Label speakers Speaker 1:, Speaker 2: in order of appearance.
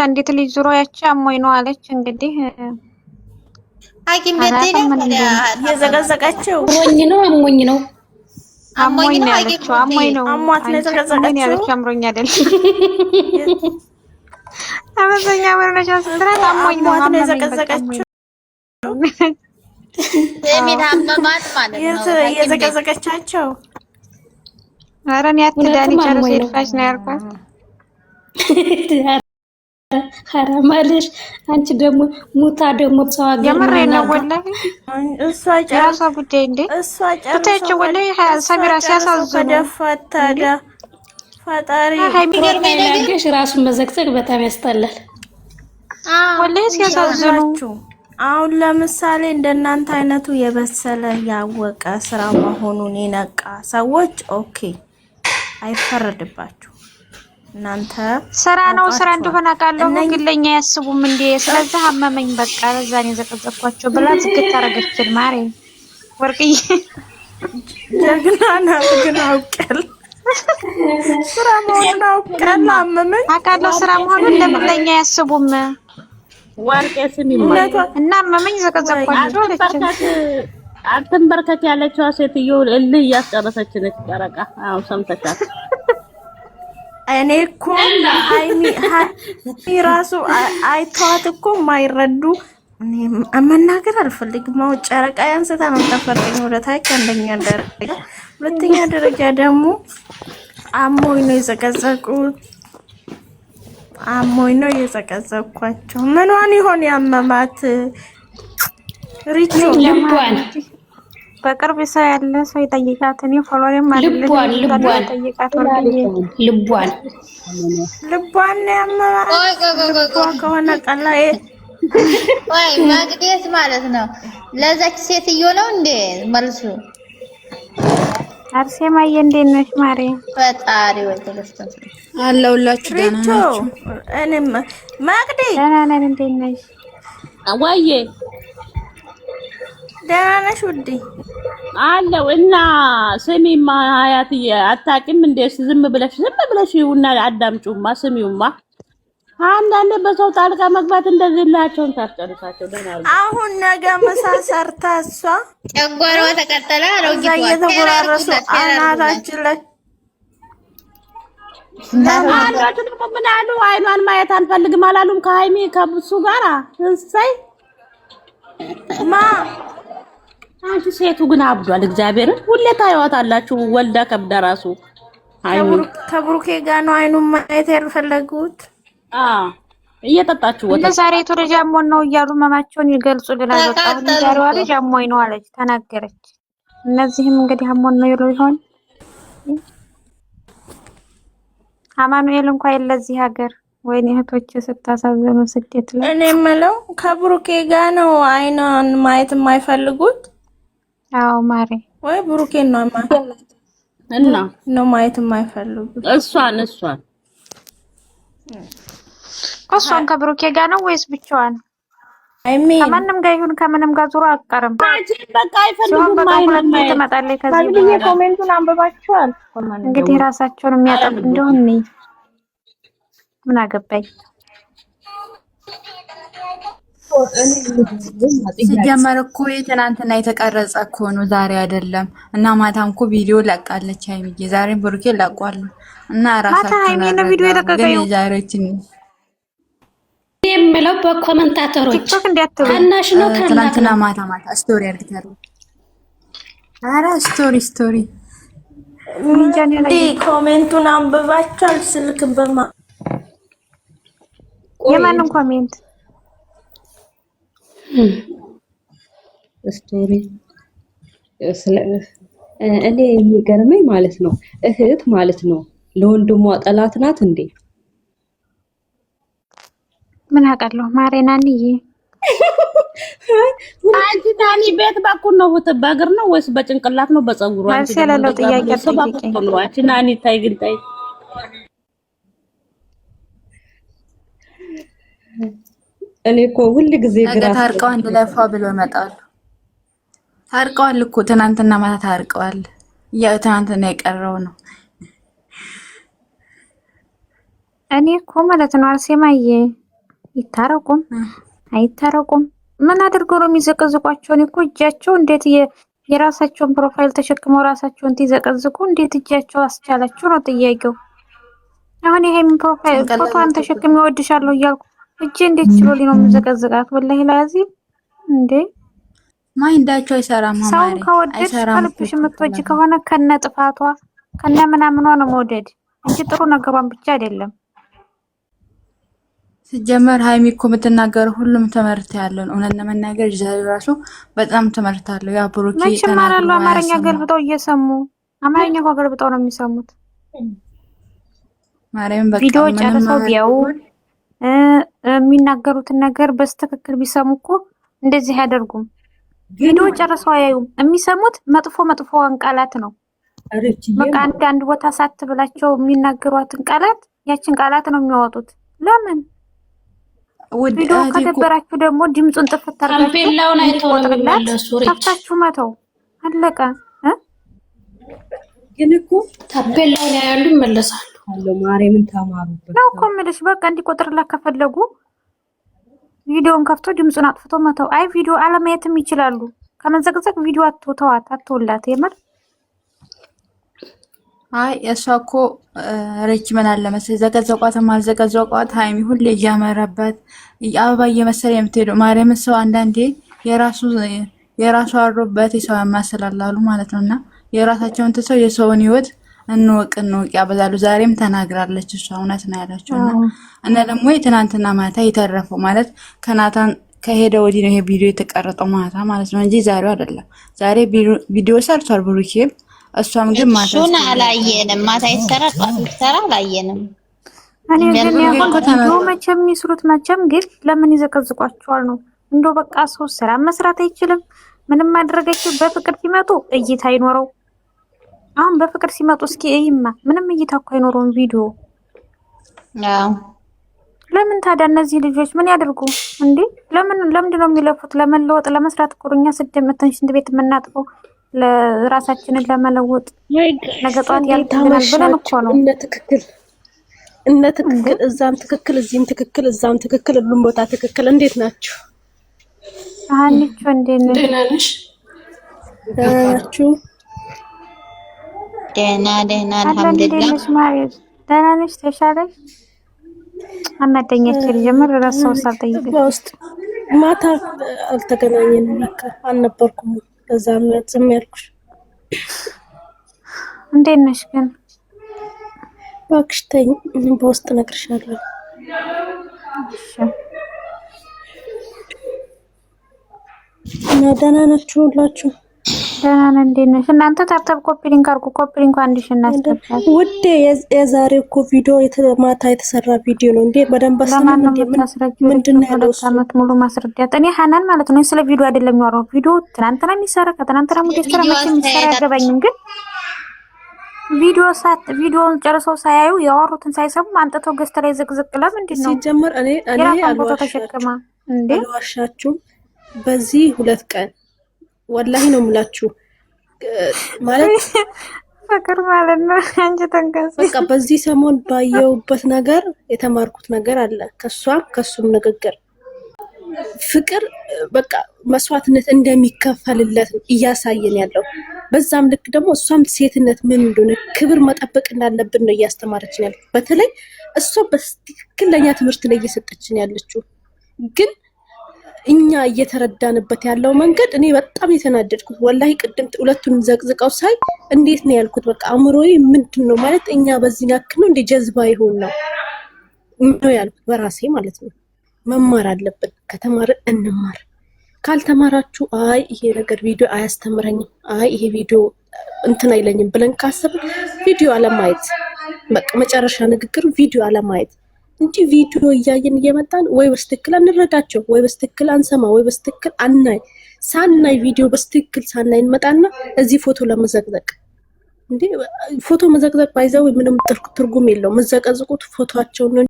Speaker 1: አንዲት ልጅ ዙሮ ያቺ አሞኝ ነው አለች። እንግዲህ
Speaker 2: ሐኪም ቤት ሄዳ
Speaker 3: የዘቀዘቀችው
Speaker 4: አሞኝ ነው
Speaker 1: ያለችው አሞኝ ነው
Speaker 3: አሟት ነው የዘቀዘቀችው።
Speaker 1: አምሮኝ አይደል አመሰኛ ወርነሻ ስትራት አሞኝ ነው
Speaker 3: የዘቀዘቀችው።
Speaker 2: የሚታመማት ማለት ነው
Speaker 3: የዘቀዘቀቻቸው።
Speaker 1: ኧረ እኔ አትዳኒ ጨርሰሽ ይድፋሽ ነው ያልኳት።
Speaker 4: ሐራም አለሽ አንቺ ደግሞ ሙታ ደግሞ ሰው አገር
Speaker 1: የምሬን ነው ወላሂ።
Speaker 3: እሷ
Speaker 1: ጨራሳ ጉዳይ እንዴ ተተች ወላሂ ሰሚራ ሲያሳዝኑ
Speaker 3: ደፈታዳ ፈጣሪ
Speaker 1: የሚገርመኝ
Speaker 4: ነገር ራሱን መዘግዘግ በጣም ያስጠላል
Speaker 1: ወላሂ ሲያሳዝኑ።
Speaker 3: አሁን ለምሳሌ እንደናንተ አይነቱ የበሰለ ያወቀ ስራ መሆኑን የነቃ ሰዎች ኦኬ አይፈረድባችሁ። እናንተ
Speaker 1: ስራ ነው ስራ እንደሆነ አውቃለሁ፣ ግን ለኛ ያስቡም እንዴ። ስለዚህ አመመኝ በቃ ለዛኔ ዘቀዘቅኳቸው ብላ ዝግት አረገችን። ማሬ ወርቅዬ
Speaker 3: ጀግና ናት። ግን አውቀል ስራ መሆኑን አውቀል አመመኝ
Speaker 1: አውቃለሁ ስራ መሆኑን ለምን ለኛ ያስቡም።
Speaker 5: ወርቄ ስሚ ማለት
Speaker 1: እና አመመኝ ዘቀዘቅኳቸው አለችን።
Speaker 5: አትንበርከክ ያለችው ሴትዮ እልህ እያስጨረሰች ነች። ጨረቃ አዎ ሰምተሻል።
Speaker 3: እኔ እኮ ሃይሚ ራሱ አይተዋት እኮ ማይረዱ እኔ መናገር አልፈልግም። አው ጨረቃ ያንስታ ነው ተፈርቀኝ ወደ ታች አንደኛ ደረጃ፣ ሁለተኛ ደረጃ ደግሞ አሞኝ ነው የዘቀዘቁት። አሞኝ ነው የዘቀዘቅኳቸው። ምኗን ይሆን ያመማት? ሪቹ
Speaker 4: ልቧን
Speaker 1: በቅርብ ሰው ያለ ሰው ይጠይቃት። እኔ ፎሎሬም አይደለም ይጠይቃት። ልቧን ያመማት ከሆነ ቀላዬ
Speaker 2: ወይ ማግዴት ማለት ነው። ለዛች ሴትዮ ነው እንዴ መልሱ?
Speaker 1: አርሴማዬ እንዴት ነሽ ማሬ?
Speaker 2: ፈጣሪ ወይ ተለስተን
Speaker 6: አለሁላችሁ። ደህና ናችሁ?
Speaker 3: እኔም ማግዴ
Speaker 1: ደህና ነን። እንዴት ነሽ?
Speaker 5: አዋዬ
Speaker 3: ደህና ነሽ ውዴ?
Speaker 5: አለው እና ስሚማ ሀያትዬ አታውቂም እንዴ? ዝም ብለሽ ይውና አዳምጪውማ ስሚውማ። አንዳንዴ በሰው ጣልቃ መግባት እንደዚህ ላቸውን ታስጨርሳቸው። ደህና
Speaker 3: አሁን ነገ ምሳ ሰርታ እሷ
Speaker 2: ጨጓራዋ ተቀጠለ አለው
Speaker 3: እዛ እየተጎራረሱ አናታችን ላይ
Speaker 5: አንዳንዱ ደግሞ ምን አሉ? አይኗን ማየት አንፈልግም አላሉም? ከሀይሚ ከብሱ ጋራ እሰይ
Speaker 3: ማ
Speaker 5: አንቺ ሴቱ ግን አብዷል። እግዚአብሔርን ሁሌ ታዩዋታላችሁ። ወልዳ ከብዳ ራሱ
Speaker 3: ከብሩኬ ጋር ነው አይኑን ማየት ያልፈለጉት።
Speaker 5: እየጠጣችሁ ወጣ
Speaker 1: ዛሬ ተረጃ አሞን ነው እያሉ መማቸውን ይገልጹልናል። ወጣሁ ዛሬዋ ልጅ አሞኝ ነው አለች ተናገረች። እነዚህም እንግዲህ አሞን ነው ይሉ ይሆን? አማኑኤል እንኳን የለዚህ ሀገር ወይኔ እህቶች ስታሳዘኑ ስደት ላይ።
Speaker 3: እኔ የምለው ከብሩኬ ጋር ነው አይኗን ማየት የማይፈልጉት?
Speaker 1: አዎ ማሬ
Speaker 3: ወይ ብሩኬን ነው
Speaker 5: እና
Speaker 3: ነው ማየት የማይፈልጉት?
Speaker 5: እሷን
Speaker 1: እሷን ከብሩኬ ጋር ነው ወይስ ብቻዋን?
Speaker 3: አይሜ
Speaker 1: ከማንም ጋር ይሁን ከምንም ጋር ዙሮ አቀርም
Speaker 5: በቃ አይፈልጉም ማለት ነው።
Speaker 1: ትመጣለች ከዚህ በኋላ
Speaker 3: ኮሜንቱን አንብባችኋል?
Speaker 1: እንግዲህ ራሳቸውን የሚያጠፉ እንደሆነ ምን አገባኝ።
Speaker 6: ሲጀመር እኮ የትናንትና የተቀረጸ እኮ ነው ዛሬ አይደለም። እና ማታም እኮ ቪዲዮ ለቃለች ሃይሚዬ፣ ዛሬም ብሩኬ ለቋል። እና ራሳቸው
Speaker 1: ሃይሚዬ ነው ቪዲዮ የለቀቀው።
Speaker 6: ዛሬችን
Speaker 4: የምለው በኮመንታተሮች
Speaker 1: ቲክቶክ እንዲያትሉ
Speaker 4: አናሽ ነው
Speaker 6: ትናንትና ማታ ስቶሪ አድርገታል። አረ ስቶሪ
Speaker 3: ኮሜንቱን አንብባችኋል? ስልክ በማ
Speaker 1: የማንን ኮሜንት
Speaker 7: ስቶሪ እኔ የሚገርመኝ ማለት ነው እህት ማለት ነው ለወንድሟ ጠላት ናት እንዴ?
Speaker 1: ምን አውቃለሁ ማሬናንዬ።
Speaker 5: አንቺ ታኒ ቤት በኩል ነው በእግር ነው ወይስ በጭንቅላት ነው በፀጉሩ? አንቺ
Speaker 1: ስለለው ጥያቄ አትጠይቂኝ።
Speaker 5: አንቺ ናኒ ታይ ግን ታይ
Speaker 7: እኔ እኮ ሁሉ ጊዜ ግራ
Speaker 6: ታርቀው አንድ ላይ ፏ ብለው ይመጣሉ። ታርቀዋል እኮ ትናንትና ማታ ታርቀዋል። ያው ትናንትና የቀረው ነው።
Speaker 1: እኔ እኮ ማለት ነው አርሴማዬ ይታረቁም አይታረቁም ምን አድርገው ነው የሚዘቀዝቋቸው? እኔ እኮ እጃቸው እንዴት የራሳቸውን ፕሮፋይል ተሸክመው ራሳቸውን ትዘቀዝቁ እንዴት እጃቸው አስቻላቸው ነው ጥያቄው። አሁን ይሄን ፕሮፋይል ፎቶዋን ተሸክሜ እወድሻለሁ እያልኩ እጄ እንዴት ችሎ ነው የምዘቀዝቃት? ወላሂ ላዚም እንዴ
Speaker 6: ማይንዳቸው አይሰራም።
Speaker 1: ሰው ከወደድሽ ከልብሽ የምትወጂ ከሆነ ከነ ጥፋቷ ከነ ምናምኗ ነው መውደድ እንጂ ጥሩ ነገሯን ብቻ አይደለም።
Speaker 6: ሲጀመር ሃይሚ እኮ የምትናገረው ሁሉም ትምህርት ያለው እውነት ለመናገር ዛሬ ራሱ በጣም ትምህርት አለው። ያ ብሩኬ
Speaker 1: ተናግሮ አማርኛ ገልብጠው እየሰሙ አማርኛ እኮ ገልብጠው ነው የሚሰሙት።
Speaker 6: ማርያም በቃ
Speaker 1: ቪዲዮ ጨርሰው ቢያው የሚናገሩትን ነገር በስተክክል ቢሰሙ እኮ እንደዚህ አያደርጉም። ቪዲዮ ጨርሰው አያዩም። የሚሰሙት መጥፎዋን ቃላት ነው። በቃ አንድ ቦታ ሳት ብላቸው የሚናገሯትን ቃላት ያችን ቃላት ነው የሚያወጡት። ለምን ቪዲዮ ከደበራችሁ ደግሞ ድምጹን ጥፍት አድርጋችሁ
Speaker 4: ታምፔላውን አይተው ነው የሚመለሱ።
Speaker 1: ከፍታችሁ መተው አለቀ።
Speaker 7: ግን እኮ
Speaker 4: ታምፔላውን ያያሉ ይመለሳሉ።
Speaker 7: አሎ ማርያምን ተማሩበት
Speaker 1: ነው እኮ የምልሽ። በቃ እንዲቆጥርላት ከፈለጉ ቪዲዮን ከፍቶ ድምጹን አጥፍቶ መተው። አይ ቪዲዮ አለማየትም ይችላሉ። ከመዘግዘግ ቪዲዮ አትተዋት አትወላት የምር።
Speaker 6: አይ እሷ እኮ ረጅ ምን አለ መሰለኝ ዘቀዘቋትም አልዘቀዘቋት ሃይሚ ሁሌ እያመረባት አበባ እየመሰለ የምትሄደው ማርያም። ሰው አንዳንዴ የራሱ አሮበት የሰው ያማስላላሉ ማለት ነውና የራሳቸውን ተሰው የሰውን ህይወት እንወቅ ያበዛሉ። ዛሬም ተናግራለች እሷ እውነት ነው ያለችውና እና ደግሞ የትናንትና ማታ የተረፈው ማለት ከናታን ከሄደ ወዲህ ነው ይሄ ቪዲዮ የተቀረጠው ማታ ማለት ነው እንጂ ዛሬው አይደለም። ዛሬ ቪዲዮ ሰርቷል ብሩኬም እሷም ግን ማታ
Speaker 2: እሱን አላየንም። ማታ ይሰራ አላየንም።
Speaker 1: እኔ ግን ቪዲዮ መቼም ይስሩት መቼም ግን ለምን ይዘቀዝቋቸዋል ነው እንደው በቃ ሰው ስራ መስራት አይችልም ምንም ማድረግ አይችልም። በፍቅር ሲመጡ እይታ አይኖረው። አሁን በፍቅር ሲመጡ እስኪ እይማ ምንም እይታ እኮ አይኖረውም ቪዲዮ።
Speaker 2: አዎ
Speaker 1: ለምን ታዲያ እነዚህ ልጆች ምን ያደርጉ እንዴ? ለምንድን ነው የሚለፉት? ለመለወጥ ለመስራት እኮ እኛ ስደመተን ሽንት ቤት የምናጥፈው ለራሳችንን ለመለወጥ ነገ ጧት ያልተናል ብለን እኮ ነው።
Speaker 8: እነ ትክክል እዛም ትክክል እዚህም ትክክል እዛም ትክክል ሁሉም ቦታ ትክክል። እንዴት ናችሁ?
Speaker 1: አንቺ እንዴት ነሽ?
Speaker 4: ደህና ነሽ?
Speaker 8: ናችሁ?
Speaker 2: ደህና አልሐምዱሊላህ።
Speaker 1: ደህና ነሽ? ተሻለሽ? አናደኛች ጀምር ራስው ሳልጠይቅሽ
Speaker 8: ውስጥ ማታ አልተገናኘንም። ለካ አልነበርኩም። ከዛም ዝም ያልኩሽ።
Speaker 1: እንዴት ነሽ ግን?
Speaker 8: እባክሽ ተይኝ፣ በውስጥ እነግርሻለሁ።
Speaker 1: እሺ
Speaker 8: እና ደህና ናችሁ ሁላችሁ?
Speaker 1: ደህና ነን። እንዴት ነሽ እናንተ? ታብታብ ኮፒ ሊንክ አድርጉ። ኮፒ ሊንክ አንድ ሺህ እናስገባለን።
Speaker 8: ውዴ የዛሬው እኮ ቪዲዮ ማታ የተሰራ ቪዲዮ ነው እንዴ? በደንብ አሰማም እንዴ? ምንድን ነው ያለው?
Speaker 1: አመት ሙሉ ማስረዳት እኔ ሀናን ማለት ነው ስለ ቪዲዮ አይደለም የሚያወራው። ቪዲዮ ትናንትና የሚሰራ ከትናንትና ሙሉ የተሰራ መቼ የሚሰራ አይገባኝም። ግን ቪዲዮውን ጨርሰው ሳያዩ ያወሩትን ሳይሰሙ አንጥተው ገዝተ ላይ ዝቅዝቅ ለምንድን ነው
Speaker 8: ሲጀመር? እኔ
Speaker 1: ተሸክማ እንዴ
Speaker 8: አልዋሻችሁም። በዚህ 2 ቀን ወላሂ ነው የምላችሁ ማለት
Speaker 1: ፍቅር ማለት ነው። አንቺ ተንከስ
Speaker 8: በቃ በዚህ ሰሞን ባየውበት ነገር የተማርኩት ነገር አለ። ከሱም ንግግር ፍቅር በቃ መስዋዕትነት እንደሚከፈልለት እያሳየን ያለው። በዛም ልክ ደግሞ እሷም ሴትነት ምን እንደሆነ ክብር መጠበቅ እንዳለብን ነው እያስተማረችን ያለው። በተለይ እሷ በትክክለኛ ትምህርት ላይ እየሰጠችን ያለችው ግን እኛ እየተረዳንበት ያለው መንገድ እኔ በጣም የተናደድኩት ወላሂ ቅድም ሁለቱን ዘቅዝቀው ሳይ እንዴት ነው ያልኩት። በቃ አእምሮዬ ምንድን ነው ማለት እኛ በዚህ ያክል ነው እንደ ጀዝባ ይሆን ነው ያልኩት በራሴ ማለት ነው። መማር አለብን። ከተማርን እንማር። ካልተማራችሁ አይ ይሄ ነገር ቪዲዮ አያስተምረኝም፣ አይ ይሄ ቪዲዮ እንትን አይለኝም ብለን ካሰብን ቪዲዮ አለማየት በቃ መጨረሻ ንግግር ቪዲዮ አለማየት እንጂ ቪዲዮ እያየን እየመጣን ወይ በስትክክል አንረዳቸው፣ ወይ በስትክክል አንሰማ፣ ወይ በስትክክል አናይ። ሳናይ ቪዲዮ በስትክክል ሳናይ እንመጣና እዚህ ፎቶ ለመዘቅዘቅ እንዴ ፎቶ መዘቅዘቅ ባይዘው ምንም ትርጉም የለውም። መዘቀዝቁት ፎቶአቸውን